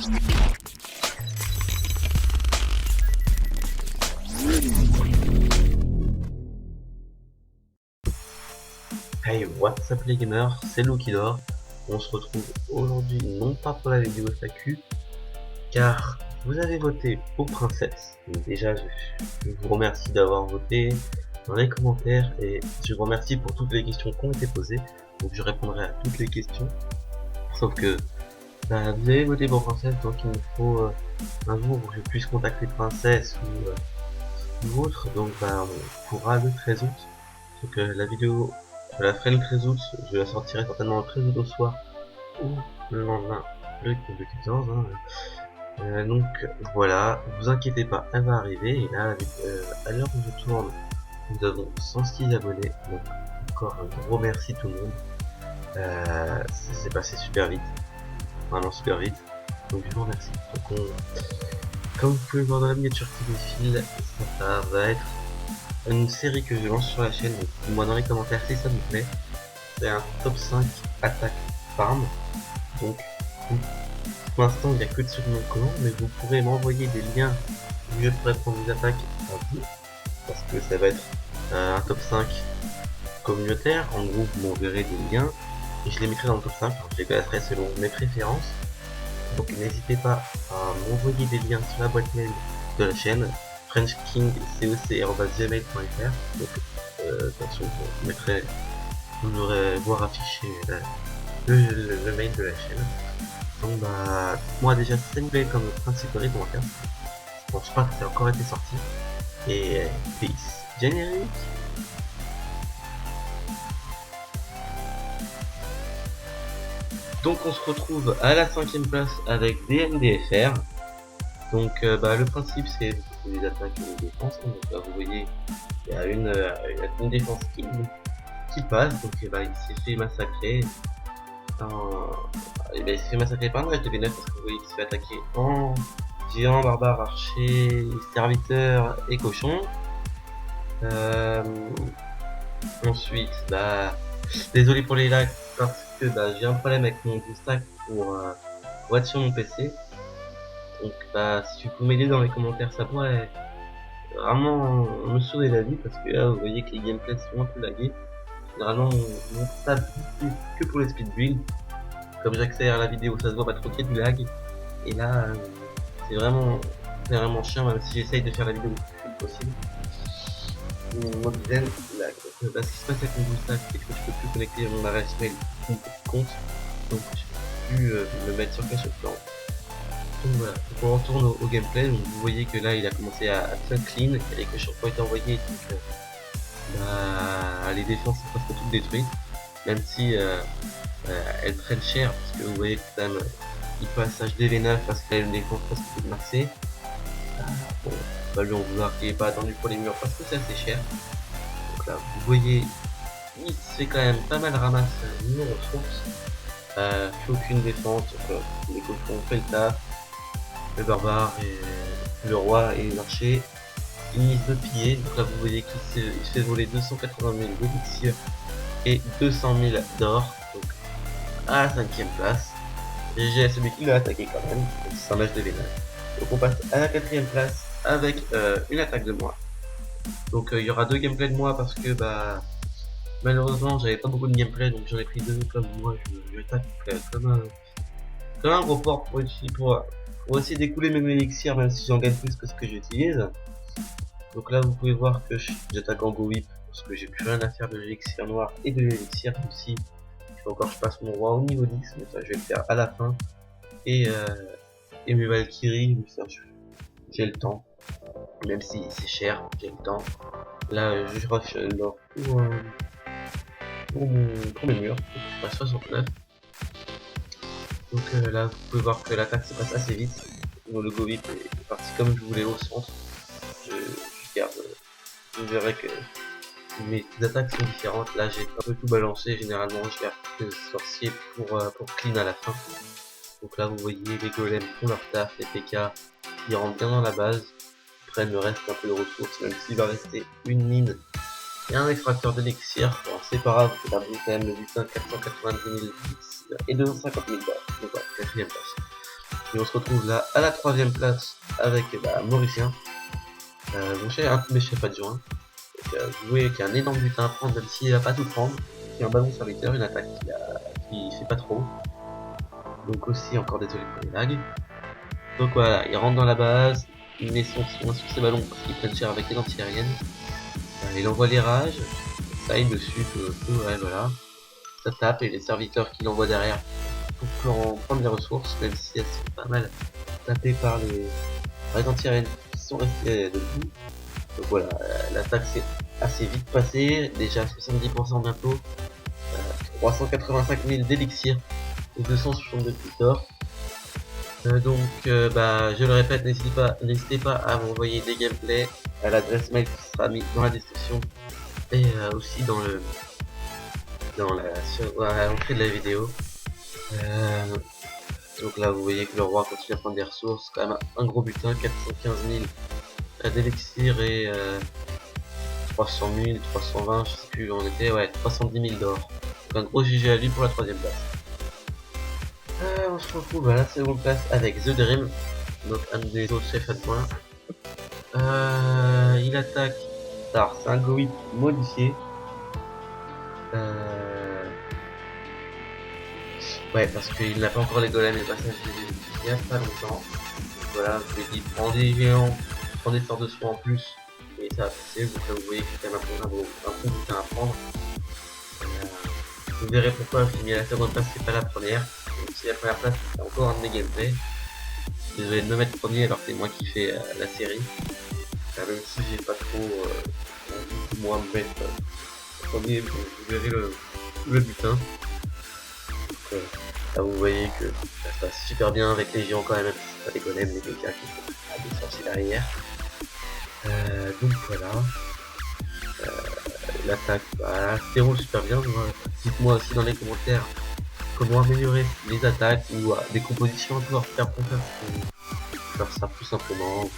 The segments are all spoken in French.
Hey, what's up les gamers, c'est Loukidor. On se retrouve aujourd'hui non pas pour la vidéo FAQ, car vous avez voté pour Princesse. Donc déjà, je vous remercie d'avoir voté dans les commentaires et je vous remercie pour toutes les questions qui ont été posées. Donc je répondrai à toutes les questions. Sauf que vous avez voté pour Princesse, donc il me faut un jour où je puisse contacter Princesse ou autre. Donc on pourra le 13 août. Donc la vidéo, je la ferai le 13 août, je la sortirai certainement le 13 août au soir ou le lendemain, le 14. Donc voilà, vous inquiétez pas, elle va arriver. Et là, à l'heure où je tourne, nous avons 106 abonnés. Donc encore un gros merci tout le monde. C'est passé super vite, vraiment super vite. Donc je vous remercie. Donc comme vous pouvez voir dans la miniature qui défile, ça va être une série que je lance sur la chaîne. Donc dites-moi dans les commentaires si ça vous plaît. C'est un top 5 attaque farm. Donc pour l'instant il n'y a que sur mon compte, mais vous pourrez m'envoyer des liens où je pourrais prendre des attaques à vous, parce que ça va être un top 5 communautaire. En gros vous m'enverrez des liens et je les mettrai dans le top 5, alors je les classerai selon mes préférences. Donc n'hésitez pas à m'envoyer des liens sur la boîte mail de la chaîne frenchkingcoc@gmail.fr. Donc attention, vous aurez voir afficher le mail de la chaîne. Donc moi déjà si ça vous plaît comme principal commentaire. Je pense pas que ça a encore été sorti. Et peace. Générique. Donc on se retrouve à la 5ème place avec DMDFR. Donc le principe c'est des attaques et des défenses. Donc là vous voyez il y a une défense qui passe. Donc il s'est fait massacrer. Il s'est fait massacrer par un reste de V9 parce que vous voyez qu'il se fait attaquer en géant, barbare, archer, serviteur et cochon. Ensuite désolé pour les lags parce que j'ai un problème avec mon stack pour être sur mon PC. Donc si vous pouvez m'aider dans les commentaires, ça pourrait vraiment me sauver la vie, parce que là vous voyez que les gameplays sont un peu lagués. Généralement on tape que pour les speed builds. Comme j'accélère la vidéo, ça se voit pas trop qu'il y a du lag. Et là c'est vraiment chiant, même si j'essaye de faire la vidéo le plus fluide possible. Mon dizaine lag. Ce qui se passe avec mon boostak, c'est que je peux plus connecter mon adresse mail compte, donc je peux plus me mettre sur Clash of Clans. Donc voilà, donc on retourne au gameplay. Donc vous voyez que là il a commencé à bien clean, et les cochons ont été envoyés, donc les défenses sont presque toutes détruites, même si elles prennent cher, parce que vous voyez que quand même il passe HDV9 parce qu'il a une défense presque toute maxée. Bon, pas lui en vouloir qu'il n'ait pas attendu pour les murs parce que c'est assez cher. Donc là vous voyez il se fait quand même pas mal ramasser nos ressources. Plus aucune défense, donc les cochons fait le taf. Le barbare et le roi et l'archer finissent de piller. Donc là vous voyez qu'il se fait voler 280 000 d'élixir et 200 000 d'or. Donc à la 5ème place. GG à celui qui l'a attaqué quand même, c'est un match de V9. Donc on passe à la 4ème place avec une attaque de moi. Donc il y aura 2 gameplays de moi parce que malheureusement j'avais pas beaucoup de gameplay, donc j'en ai pris 2 comme moi. Je tape comme un gros porc pour essayer d'écouler mes élixirs, même si j'en gagne plus que ce que j'utilise. Donc là vous pouvez voir que j'attaque en go whip parce que j'ai plus rien à faire de l'élixir noir et de l'élixir aussi. Il faut encore que je passe mon roi au niveau 10, mais ça je vais le faire à la fin. Et mes Valkyries, mais ça j'ai le temps, même si c'est cher, j'ai le temps. Là je rush l'or pour mes murs, je passe 69. Donc là vous pouvez voir que l'attaque se passe assez vite. Le go whip est parti comme je voulais au centre. Je garde, vous verrez que mes attaques sont différentes. Là j'ai un peu tout balancé, généralement je garde les sorciers pour clean à la fin. Donc là vous voyez les golems font leur taf, les PK ils rentrent bien dans la base. Après il me reste un peu de ressources, même s'il va rester une mine et un extracteur d'élixir. Alors c'est pas grave, c'est perdu quand même le butin, 490 000 et 250 000 balles. Donc voilà, 4ème place. Et on se retrouve là à la 3ème place avec Mauricien. Mon chef, mes chefs adjoints. Vous voyez qu'il y a un énorme butin à prendre, même s'il va pas tout prendre. Il y a un ballon serviteur, une attaque qui fait pas trop. Donc aussi, encore désolé pour les lags. Donc voilà, il rentre dans la base, il met son soin sur ses ballons parce qu'il prennent cher avec les anti-aériennes. Il envoie les rages, ça aide dessus, ouais voilà. Ça tape et les serviteurs qui l'envoient derrière pour prendre les ressources, même si elles sont pas mal tapées par les anti-aériennes qui sont restées debout. Donc voilà, l'attaque s'est assez vite passée, déjà 70% bientôt, 385 000 d'élixir et 262 de d'or. Donc je le répète, n'hésitez pas à m'envoyer des gameplays à l'adresse mail qui sera mise dans la description et aussi dans l'entrée de la vidéo. Donc là vous voyez que le roi continue à prendre des ressources, quand même un gros butin, 415 000 d'élixir et 300 000, 320, je sais plus où on était, ouais, 310 000 d'or. Donc un gros GG à lui pour la 3ème place. On se retrouve à la 2ème place avec The Dream, donc un des autres chefs adjoints. Il attaque, alors c'est un Go Whip modifié. Ouais, parce qu'il n'a pas encore les golems et les passages il y a pas longtemps. Donc voilà, je lui ai dit prends des géants, prends des sorts de soins en plus, et ça va passer. Donc là vous voyez qu'il y a quand même un bon butin à prendre. Vous verrez pourquoi j'ai mis à la 2ème place, c'est pas la première. Donc si la première place c'est encore un de mes gameplays. Désolé de me mettre premier alors que c'est moi qui fais la série. Même si j'ai pas trop moi me mettre premier, vous verrez le butin. Donc, là vous voyez que ça se passe super bien avec les géants quand même c'est pas des golems, les dégâts qui font des sorciers derrière. Donc voilà. L'attaque se déroule super bien. Dites-moi aussi dans les commentaires comment améliorer les attaques ou des compositions à pouvoir faire pour faire ça plus simplement.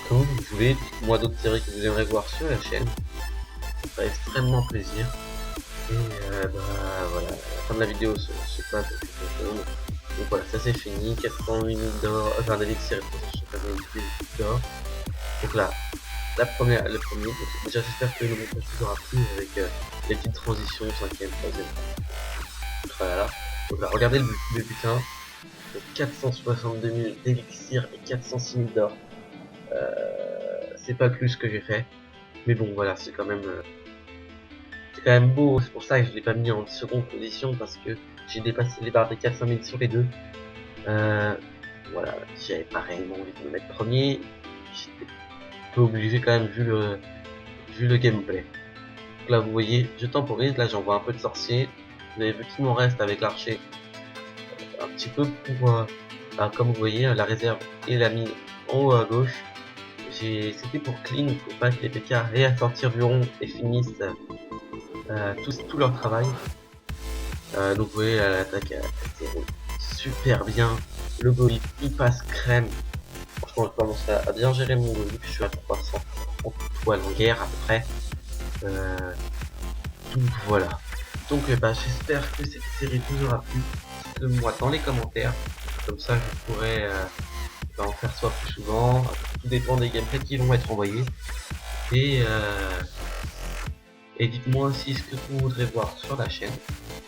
Comme vous voulez, dites-moi d'autres séries que vous aimeriez voir sur la chaîne. Ça ferait extrêmement plaisir. Et voilà, la fin de la vidéo se passe. Donc voilà, ça c'est fini. 408 000 d'or, enfin d'élixir et 380 000 d'or. Donc là, le premier. Donc, déjà j'espère que le montage vous aura plu avec les petites transitions, 5ème, 3ème. Voilà. Donc là, regardez le butin. 462 000 d'élixir et 406 000 d'or. C'est pas plus que j'ai fait. Mais bon voilà, c'est quand même beau. C'est pour ça que je l'ai pas mis en seconde position parce que j'ai dépassé les barres des 400 000 sur les deux. Voilà, j'avais pas réellement envie de me mettre premier. J'étais un peu obligé quand même vu le gameplay. Donc là vous voyez, je temporise, là j'envoie un peu de sorcier. Vous avez vu qu'il m'en reste avec l'archer un petit peu pour comme vous voyez la réserve et la mine en haut à gauche. C'était pour clean, pour pas que les PK aient à sortir du rond et finissent tout leur travail. Donc vous voyez l'attaque super bien. Le Golip il passe crème. Franchement je commence à bien gérer mon Golip. Je suis à 300 poils en guerre à peu près. Donc voilà. Donc j'espère que cette série vous aura plu. Dites-le moi dans les commentaires. Comme ça je pourrais en faire soit plus souvent. Tout dépend des gameplays qui vont être envoyés. Et dites-moi aussi ce que vous voudrez voir sur la chaîne.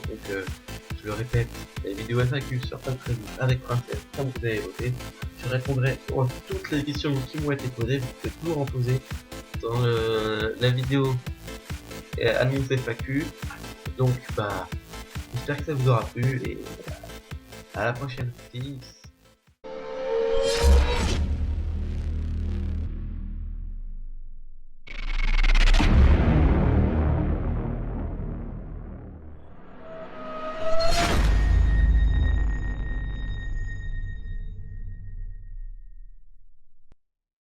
Donc je le répète, les vidéos FAQ sur Patrick avec Princesse, comme vous avez voté. Je répondrai à toutes les questions qui m'ont été posées. Vous pouvez toujours en poser dans la vidéo annonce FAQ. Donc j'espère que ça vous aura plu et à la prochaine. Peace.